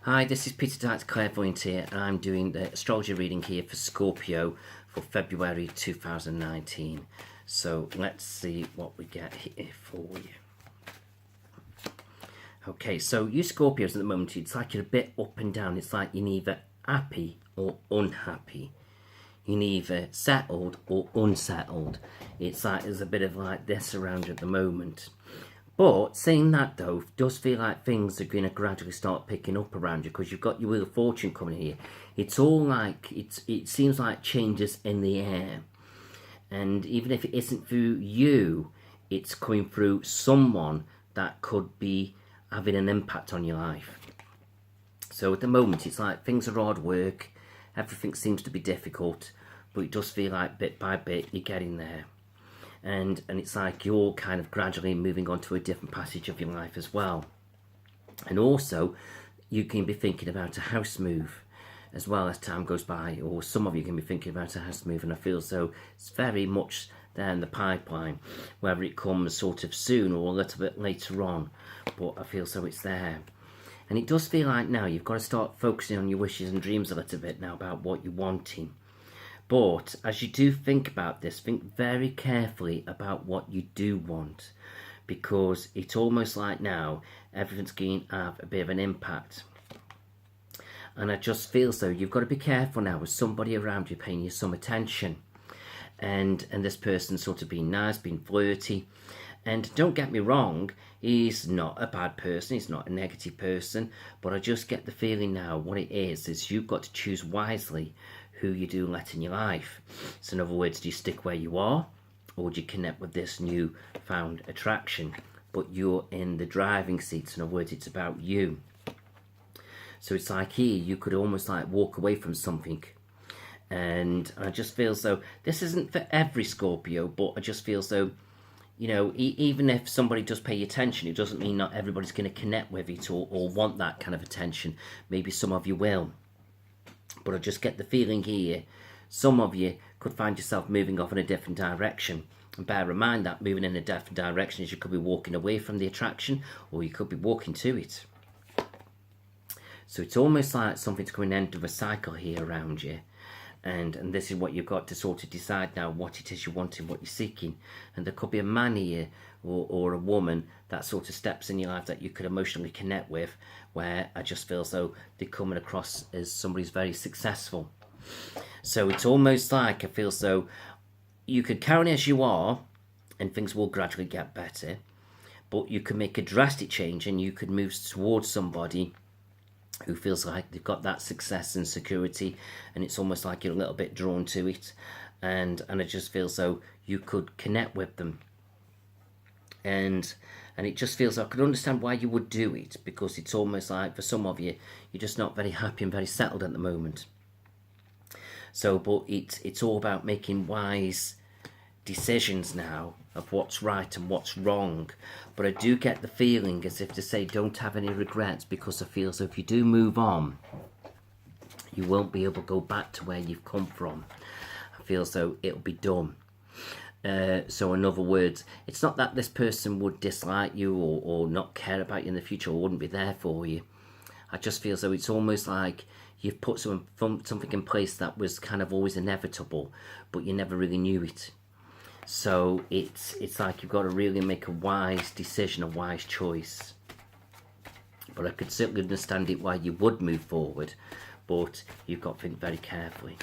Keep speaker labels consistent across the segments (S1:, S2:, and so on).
S1: Hi, this is Peter Dykes Clairvoyant here, and I'm doing the astrology reading here for Scorpio for February 2019. So let's see what we get here for you. Okay, so you Scorpios at the moment, it's like you're a bit up and down. It's like you're neither happy or unhappy. You're neither settled or unsettled. It's like there's a bit of like this around you at the moment. But saying that though, it does feel like things are going to gradually start picking up around you because you've got your Wheel of Fortune coming here. It's all like, it seems like changes in the air. And even if it isn't through you, it's coming through someone that could be having an impact on your life. So at the moment, it's like things are hard work. Everything seems to be difficult, but it does feel like bit by bit you're getting there. And it's like you're kind of gradually moving on to a different passage of your life as well. And also, you can be thinking about a house move as well as time goes by, or some of you can be thinking about a house move, and I feel so it's very much there in the pipeline, whether it comes sort of soon or a little bit later on, but I feel so it's there. And it does feel like now you've got to start focusing on your wishes and dreams a little bit now about what you're wanting. But as you do think about this, think very carefully about what you do want, because it's almost like now everything's going to have a bit of an impact. And I just feel so you've got to be careful now with somebody around you paying you some attention, and this person sort of being nice, being flirty. And don't get me wrong, he's not a bad person, he's not a negative person, but I just get the feeling now what it is you've got to choose wisely who you do let in your life. So in other words, do you stick where you are, or do you connect with this new found attraction? But you're in the driving seat, so in other words, it's about you. So it's like here, you could almost like walk away from something. And I just feel so, this isn't for every Scorpio, but I just feel so, you know, even if somebody does pay attention, it doesn't mean not everybody's going to connect with it or want that kind of attention. Maybe some of you will. But I just get the feeling here, some of you could find yourself moving off in a different direction. And bear in mind that moving in a different direction is you could be walking away from the attraction, or you could be walking to it. So it's almost like something's coming to the end of a cycle here around you. And this is what you've got to sort of decide now, what it is you want and what you're seeking. And there could be a man here or a woman that sort of steps in your life that you could emotionally connect with, where I just feel so they're coming across as somebody who's very successful. So it's almost like I feel so you could carry on as you are and things will gradually get better, but you can make a drastic change and you could move towards somebody who feels like they've got that success and security, and it's almost like you're a little bit drawn to it, and I just feel so you could connect with them, and it just feels I could understand why you would do it, because it's almost like for some of you you're just not very happy and very settled at the moment. So but it's all about making wise decisions now of what's right and what's wrong. But I do get the feeling as if to say don't have any regrets, because I feel so if you do move on, you won't be able to go back to where you've come from. I feel so it'll be done. So in other words, it's not that this person would dislike you or not care about you in the future or wouldn't be there for you. I just feel so it's almost like you've put something in place that was kind of always inevitable, but you never really knew it. So it's like you've got to really make a wise decision, a wise choice. But I could certainly understand it why you would move forward, but you've got to think very carefully.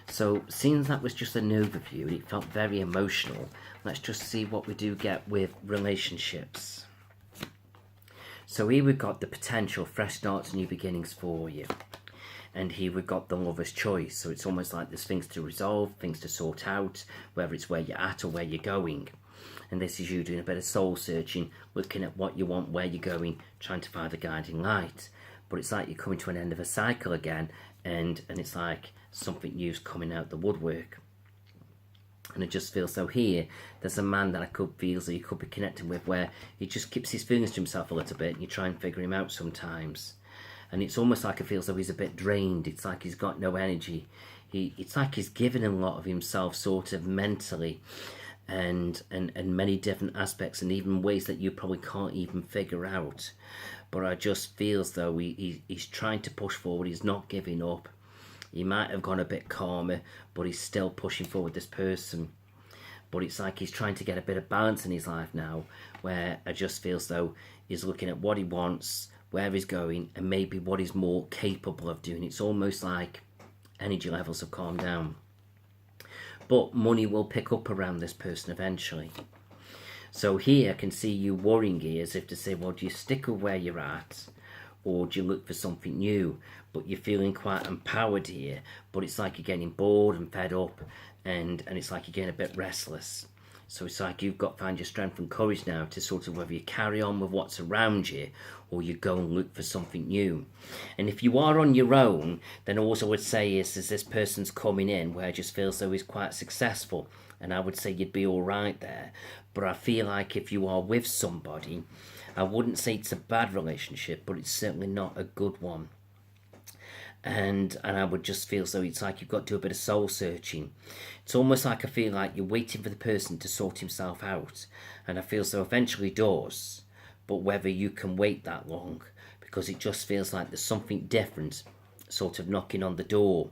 S1: So seeing that was just an overview and it felt very emotional, let's just see what we do get with relationships. So here we've got the potential fresh starts, new beginnings for you. And here we've got the lover's choice. So it's almost like there's things to resolve, things to sort out, whether it's where you're at or where you're going. And this is you doing a bit of soul searching, looking at what you want, where you're going, trying to find the guiding light. But it's like you're coming to an end of a cycle again, and it's like something new's coming out the woodwork. And I just feel so here, there's a man that I could feel that you could be connecting with, where he just keeps his feelings to himself a little bit, and you try and figure him out sometimes. And it's almost like I feel as though he's a bit drained. It's like he's got no energy. It's like he's given a lot of himself sort of mentally and many different aspects, and even ways that you probably can't even figure out. but I just feel as though he's trying to push forward. He's not giving up. He might have gone a bit calmer, but he's still pushing forward, this person. But it's like he's trying to get a bit of balance in his life now, where I just feel as though he's looking at what he wants, where he's going, and maybe what he's more capable of doing. It's almost like energy levels have calmed down. But money will pick up around this person eventually. So here I can see you worrying here, as if to say, well, do you stick with where you're at, or do you look for something new? But you're feeling quite empowered here, but it's like you're getting bored and fed up, and it's like you're getting a bit restless. So it's like you've got to find your strength and courage now to sort of whether you carry on with what's around you, or you go and look for something new. And if you are on your own, then also I would say is this person's coming in where it just feels though he's quite successful, and I would say you'd be all right there. But I feel like if you are with somebody, I wouldn't say it's a bad relationship, but it's certainly not a good one. And I would just feel so it's like you've got to do a bit of soul searching. It's almost like I feel like you're waiting for the person to sort himself out, and I feel so eventually does, but whether you can wait that long, because it just feels like there's something different sort of knocking on the door.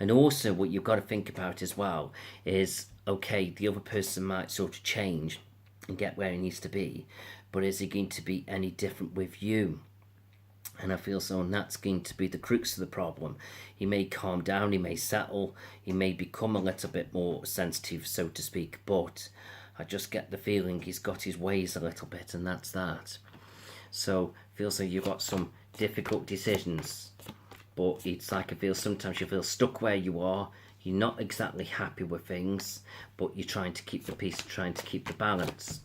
S1: And also what you've got to think about as well is, okay, the other person might sort of change and get where he needs to be, but is he going to be any different with you? And I feel so, and that's going to be the crux of the problem. He may calm down, he may settle, he may become a little bit more sensitive, so to speak, but I just get the feeling he's got his ways a little bit, and that's that. So I feel so you've got some difficult decisions, but it's like I feel sometimes you feel stuck where you are. You're not exactly happy with things, but you're trying to keep the peace, trying to keep the balance.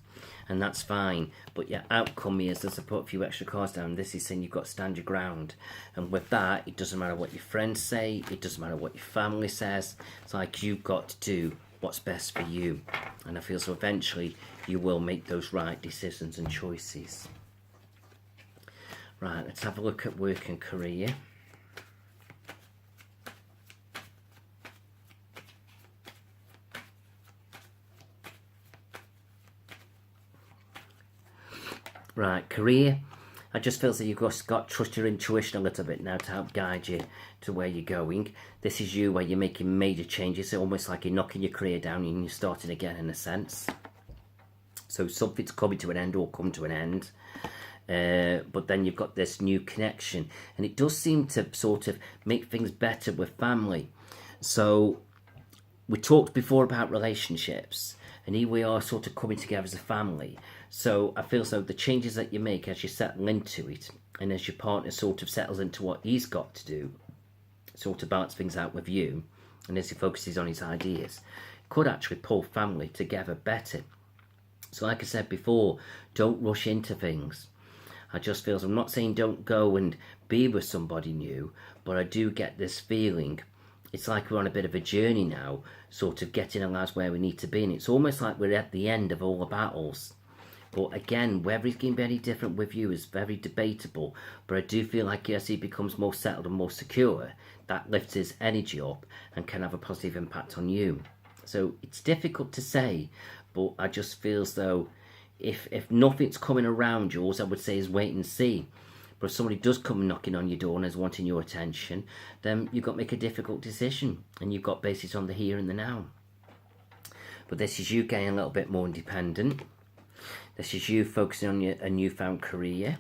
S1: And that's fine, but your outcome is, as I put a few extra cards down, this is saying you've got to stand your ground. And with that, it doesn't matter what your friends say, it doesn't matter what your family says, it's like you've got to do what's best for you. And I feel so eventually you will make those right decisions and choices. Right, let's have a look at work and career. Right, career. I just feel that you've got to trust your intuition a little bit now to help guide you to where you're going. This is you where you're making major changes, almost like you're knocking your career down and you're starting again in a sense. So something's coming to an end or come to an end. But then you've got this new connection, and it does seem to sort of make things better with family. So we talked before about relationships, and here we are sort of coming together as a family. So I feel so the changes that you make as you settle into it, and as your partner sort of settles into what he's got to do, sort of balance things out with you, and as he focuses on his ideas, could actually pull family together better. So like I said before, don't rush into things. I just feel, I'm not saying don't go and be with somebody new, but I do get this feeling it's like we're on a bit of a journey now, sort of getting our lives where we need to be, and it's almost like we're at the end of all the battles. But again, whether he's going to be any different with you is very debatable, but I do feel like as he becomes more settled and more secure, that lifts his energy up and can have a positive impact on you. So it's difficult to say, but I just feel as though if nothing's coming around you, all I would say is wait and see. But if somebody does come knocking on your door and is wanting your attention, then you've got to make a difficult decision, and you've got basis on the here and the now. But this is you getting a little bit more independent. This is you focusing on a newfound career,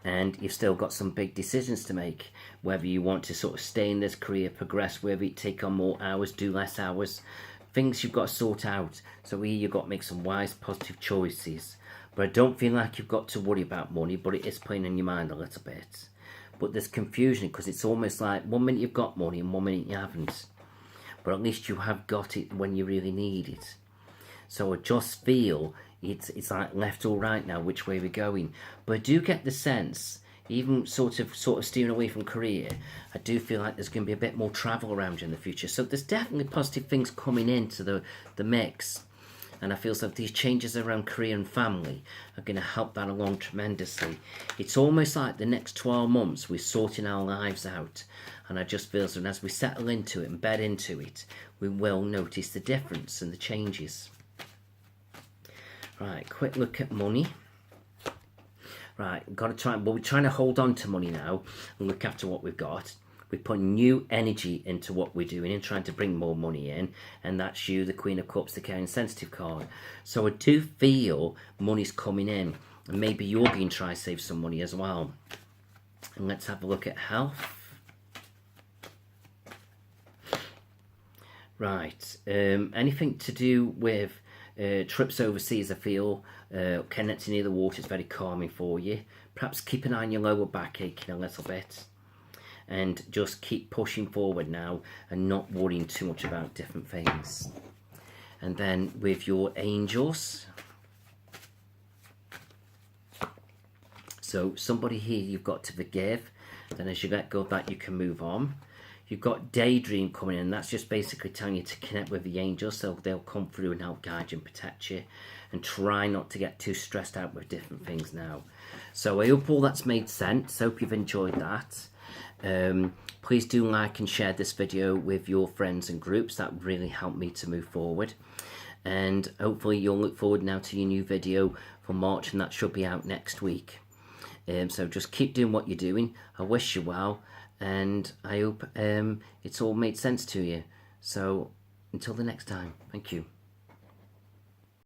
S1: and you've still got some big decisions to make, whether you want to sort of stay in this career, progress with it, take on more hours, do less hours, things you've got to sort out. So here you've got to make some wise, positive choices. But I don't feel like you've got to worry about money, but it is playing in your mind a little bit. But there's confusion, because it's almost like 1 minute you've got money and 1 minute you haven't. But at least you have got it when you really need it. So I just feel it's like left or right now, which way we're going. But I do get the sense, even sort of steering away from career, I do feel like there's going to be a bit more travel around you in the future. So there's definitely positive things coming into the mix. And I feel that these changes around career and family are going to help that along tremendously. It's almost like the next 12 months we're sorting our lives out. And I just feel that as we settle into it and bed into it, we will notice the difference and the changes. Right, quick look at money. Right, we've got to try, well, we're trying to hold on to money now and look after what we've got. We're putting new energy into what we're doing and trying to bring more money in, and that's you, the Queen of Cups, the caring sensitive card. So I do feel money's coming in, and maybe you're being trying to save some money as well. And let's have a look at health. Right, anything to do with trips overseas, I feel connecting near the water is very calming for you. Perhaps keep an eye on your lower back aching a little bit, and just keep pushing forward now and not worrying too much about different things. And then with your angels, so somebody here you've got to forgive, then as you let go of that you can move on. You've got daydream coming in, that's just basically telling you to connect with the angels, so they'll come through and help guide you and protect you, and try not to get too stressed out with different things now. So I hope all that's made sense. Hope you've enjoyed that. Please do like and share this video with your friends and groups. That would really help me to move forward, and hopefully you'll look forward now to your new video for March, and that should be out next week. So just keep doing what you're doing. I wish you well, and I hope it's all made sense to you. So until the next time, thank you.